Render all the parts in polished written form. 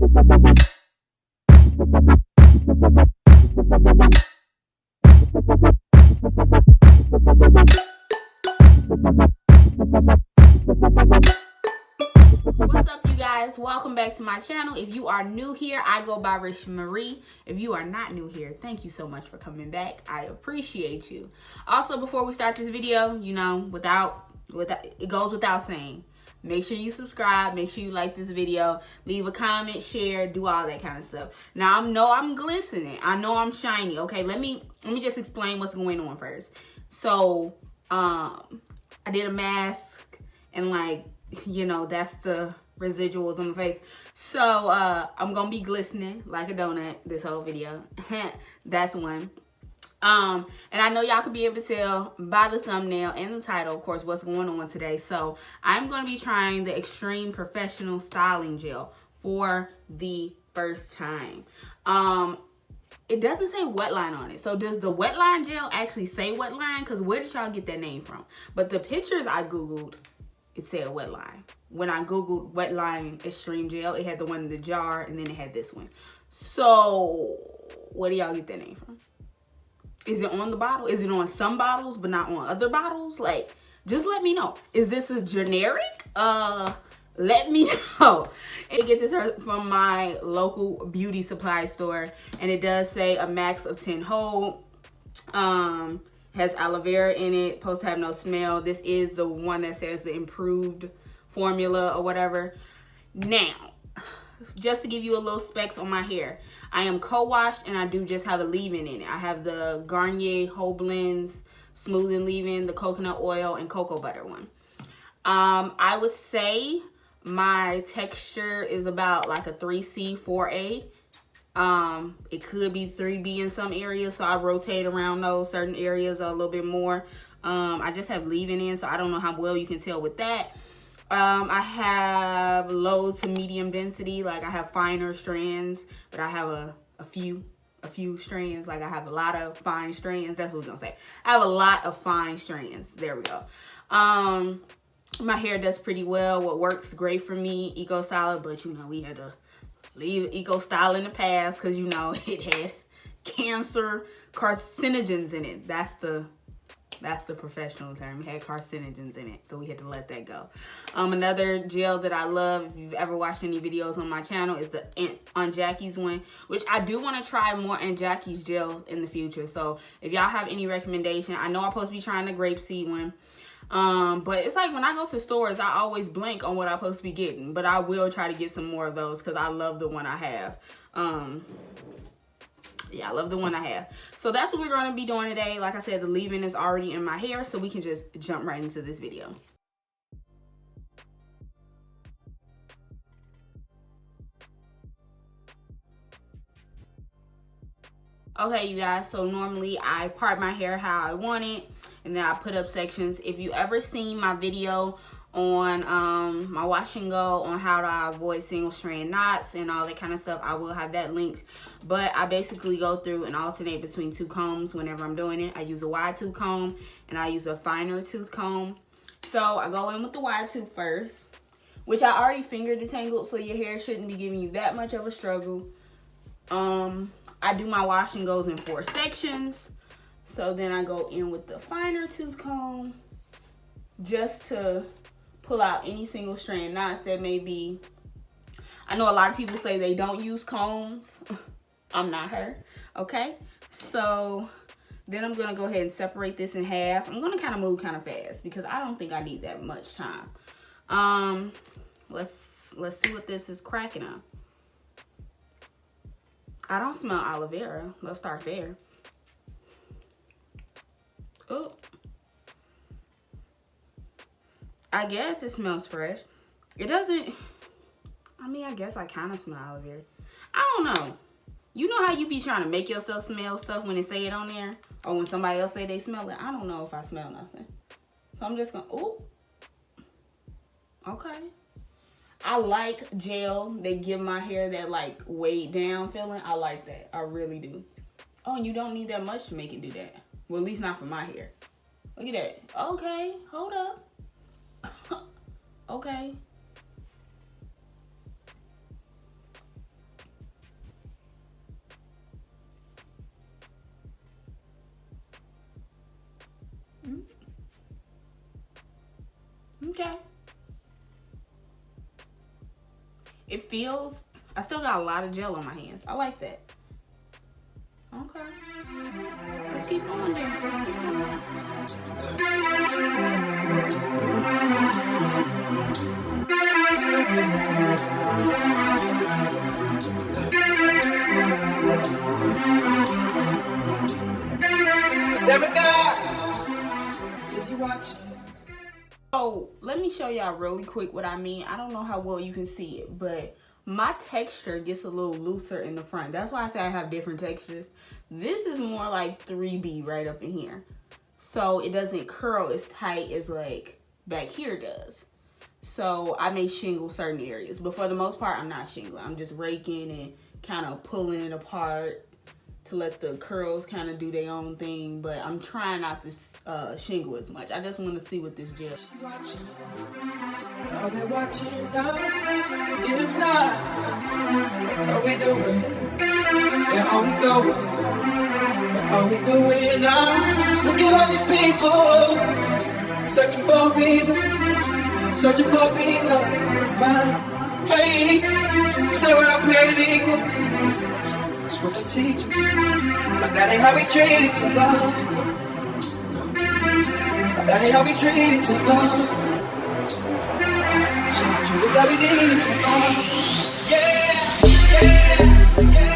What's up, you guys? Welcome back to my channel. If you are new here, I go by RishaaMariee. If you are not new here, thank you so much for coming back. I appreciate you. Also, before we start this video, you know, it goes without saying, make sure you subscribe, make sure you like this video, leave a comment, share, do all that kind of stuff. Now, I know I'm glistening, I know I'm shiny. Okay, let me just explain what's going on first. So I did a mask, and like, you know, that's the residuals on my face. So I'm gonna be glistening like a donut this whole video. That's one. And I know y'all could be able to tell by the thumbnail and the title, of course, what's going on today. So I'm going to be trying the Extreme Professional Styling Gel for the first time. It doesn't say WETLINE on it. So does the WETLINE gel actually say WETLINE? Because where did y'all get that name from? But the pictures I Googled, it said WETLINE. When I Googled WETLINE Extreme Gel, it had the one in the jar, and then it had this one. So where do y'all get that name from? Is it on the bottle? Is it on some bottles but not on other bottles? Like, just let me know. Is this a generic? Let me know. I get this from my local beauty supply store, and it does say a max of 10 hold. Has aloe vera in it, supposed to have no smell. This is the one that says the improved formula or whatever. Now, just to give you a little specs on my hair, I am co-washed, and I do just have a leave-in in it. I have the Garnier Whole Blends Smoothing Leave-In, the coconut oil, and cocoa butter one. I would say my texture is about like a 3C, 4A. It could be 3B in some areas, so I rotate around those certain areas a little bit more. I just have leave-in in, so I don't know how well you can tell with that. I have low to medium density, like I have finer strands, but I have a few strands. Like I have a lot of fine strands. That's what we're gonna say. I have a lot of fine strands. There we go. My hair does pretty well. What works great for me, Eco Style, but you know, we had to leave Eco Style in the past because you know it had cancer carcinogens in it. That's the professional term. It had carcinogens in it, so we had to let that go. Another gel that I love, if you've ever watched any videos on my channel, is the Aunt Jackie's one, which I do want to try more Aunt Jackie's gels in the future. So if y'all have any recommendation, I know I'm supposed to be trying the grapeseed one. But it's like when I go to stores, I always blank on what I'm supposed to be getting. But I will try to get some more of those because I love the one I have. Yeah, I love the one I have. So that's what we're going to be doing today. Like I said, the leave-in is already in my hair, so we can just jump right into this video. Okay, you guys, so normally I part my hair how I want it, and then I put up sections. If you ever seen my video on my wash and go on how to avoid single strand knots and all that kind of stuff, I will have that linked. But I basically go through and alternate between two combs whenever I'm doing it. I use a wide tooth comb and I use a finer tooth comb. So I go in with the wide tooth first, which I already finger detangled, so your hair shouldn't be giving you that much of a struggle. I do my wash and goes in 4 sections. So then I go in with the finer tooth comb just to pull out any single strand knots that may be. I know a lot of people say they don't use combs. I'm not her. Okay, so then I'm gonna go ahead and separate this in half. I'm gonna kind of move kind of fast because I don't think I need that much time. Let's see what this is cracking up. I don't smell aloe vera. Let's start there. Oh, I guess it smells fresh. It doesn't, I mean, I guess I kind of smell aloe vera. I don't know. You know how you be trying to make yourself smell stuff when they say it on there? Or when somebody else say they smell it? I don't know if I smell nothing. So I'm just gonna, ooh. Okay. I like gel that give my hair that like weighed down feeling. I like that. I really do. Oh, and you don't need that much to make it do that. Well, at least not for my hair. Look at that. Okay, hold up. Okay. feels, I still got a lot of gel on my hands. I like that. Okay. Let's keep going there. Let's keep going. Is you watching? So let me show y'all really quick what I mean. I don't know how well you can see it, but my texture gets a little looser in the front. That's why I say I have different textures. This is more like 3B right up in here. So it doesn't curl as tight as like back here does. So I may shingle certain areas, but for the most part, I'm not shingling. I'm just raking and kind of pulling it apart to let the curls kind of do their own thing, but I'm trying not to shingle as much. I just want to see what this gel. Are they watching now? If not, what are we doing? Where are we going? What are we doing now? Look at all these people searching for a reason, searching for a piece of my pain. Say we're all created equal. That's what they teach us, but that ain't how we treat each other. No, that ain't how we treat each other. So the truth is that we need each other. Yeah, yeah, yeah.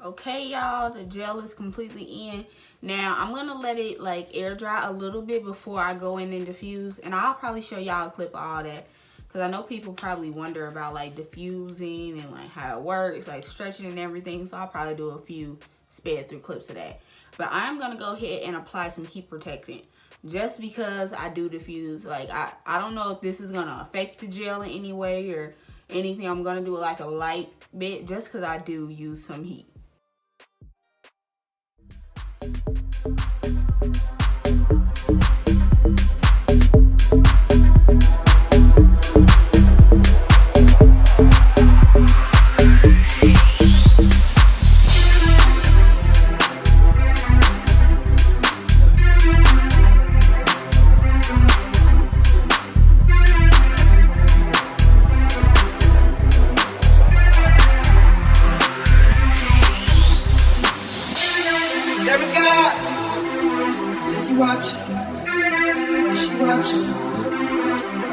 Okay, y'all, the gel is completely in. Now I'm gonna let it like air dry a little bit before I go in and diffuse, and I'll probably show y'all a clip of all that, because I know people probably wonder about like diffusing and like how it works, like stretching and everything. So I'll probably do a few sped through clips of that. But I'm gonna go ahead and apply some heat protectant just because I do diffuse. Like I don't know if this is gonna affect the gel in any way or anything. I'm gonna do like a light bit just because I do use some heat.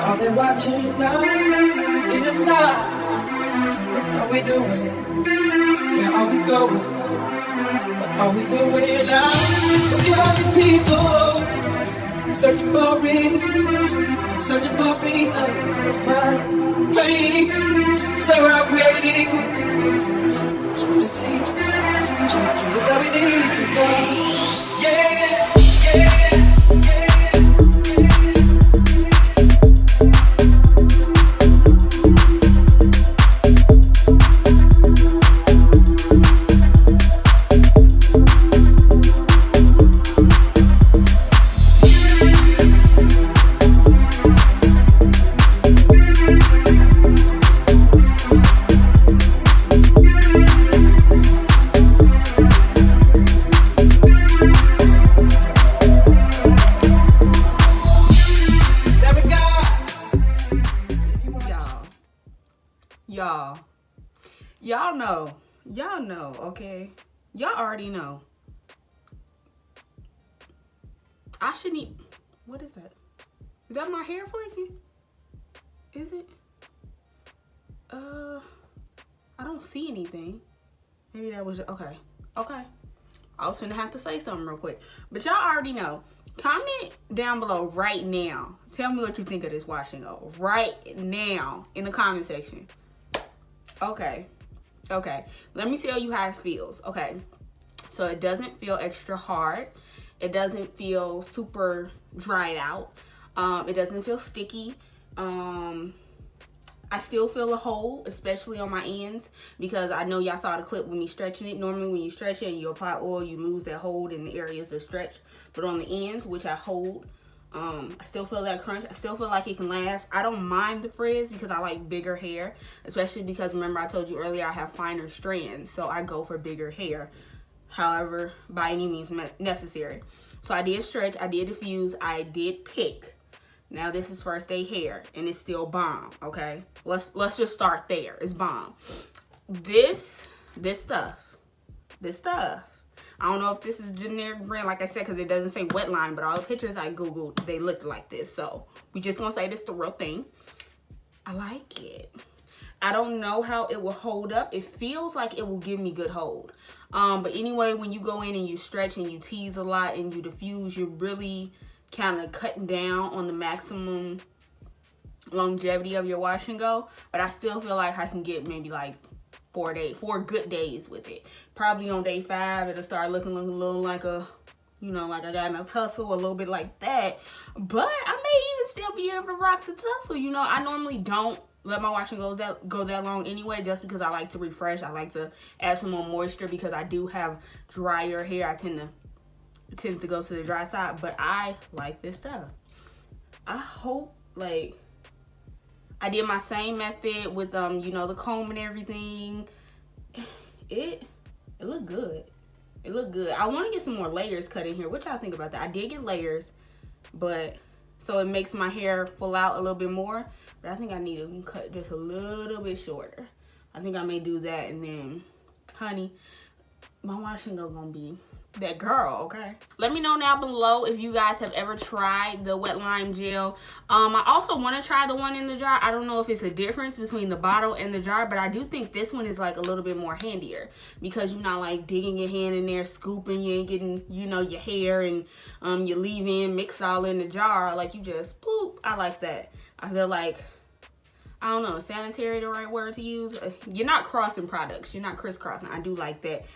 Are they watching now? If not, what are we doing? Where are we going? What are we doing now? Look at all these people searching for a reason, searching for a piece of my pain. Say we're all created equal. That's what they teach us. Truth that we need to know. Yeah, yeah. Y'all know, okay? Y'all already know. I shouldn't eat. What is that? Is that my hair flaking? Is it? I don't see anything. Maybe that was, okay. I was gonna have to say something real quick. But y'all already know. Comment down below right now. Tell me what you think of this wash and go right now in the comment section. Okay. Let me tell you how it feels. Okay. So it doesn't feel extra hard. It doesn't feel super dried out. It doesn't feel sticky. I still feel a hold, especially on my ends, because I know y'all saw the clip with me stretching it. Normally when you stretch it and you apply oil, you lose that hold in the areas that stretch. But on the ends, which I hold, I still feel that crunch. I still feel like it can last. I don't mind the frizz because I like bigger hair, especially because remember I told you earlier I have finer strands, so I go for bigger hair. However, by any means necessary. So I did stretch, I did diffuse, I did pick. Now this is first day hair and it's still bomb, okay? Let's just start there. It's bomb. This stuff. I don't know if this is generic brand, like I said, because it doesn't say WETLINE, but all the pictures I Googled, they looked like this. So we just gonna say this the real thing. I like it. I don't know how it will hold up. It feels like it will give me good hold. But anyway, when you go in and you stretch and you tease a lot and you diffuse, you're really kind of cutting down on the maximum longevity of your wash and go. But I still feel like I can get maybe like 4 good days with it. Probably on day 5, it'll start looking a little like a, you know, like I got in a tussle, a little bit like that. But I may even still be able to rock the tussle. You know, I normally don't let my wash and go that long anyway, just because I like to refresh. I like to add some more moisture because I do have drier hair. It tends to go to the dry side, but I like this stuff. I hope, like, I did my same method with you know, the comb and everything. It looked good. It looked good. I want to get some more layers cut in here. What y'all think about that? I did get layers, but so it makes my hair full out a little bit more. But I think I need to cut just a little bit shorter. I think I may do that, and then, honey, my wash and go gonna be that girl, okay? Let me know down below if you guys have ever tried the WETLINE gel. I also want to try the one in the jar. I don't know if it's a difference between the bottle and the jar, but I do think this one is like a little bit more handier because you're not like digging your hand in there, scooping, you ain't getting, you know, your hair and your leave-in mixed all in the jar. Like you just poop. I like that. I feel like, I don't know, sanitary the right word to use? You're not crossing products. You're not crisscrossing. I do like that.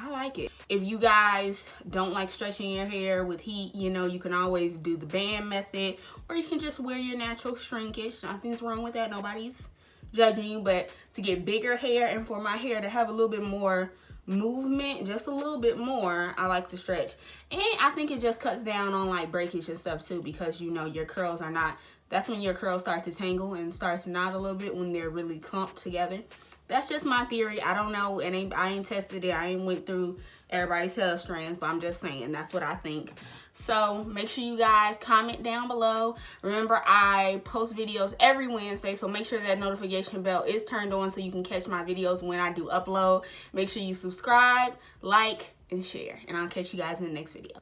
I like it. If you guys don't like stretching your hair with heat, you know, you can always do the band method, or you can just wear your natural shrinkage. Nothing's wrong with that. Nobody's judging you, but to get bigger hair and for my hair to have a little bit more movement, just a little bit more, I like to stretch. And I think it just cuts down on like breakage and stuff too, because you know your curls are not, that's when your curls start to tangle and start to knot a little bit when they're really clumped together. That's just my theory. I don't know, and I ain't tested it. I ain't went through everybody's hair strands, but I'm just saying that's what I think. So make sure you guys comment down below. Remember, I post videos every Wednesday, so make sure that notification bell is turned on so you can catch my videos when I do upload. Make sure you subscribe, like, and share, and I'll catch you guys in the next video.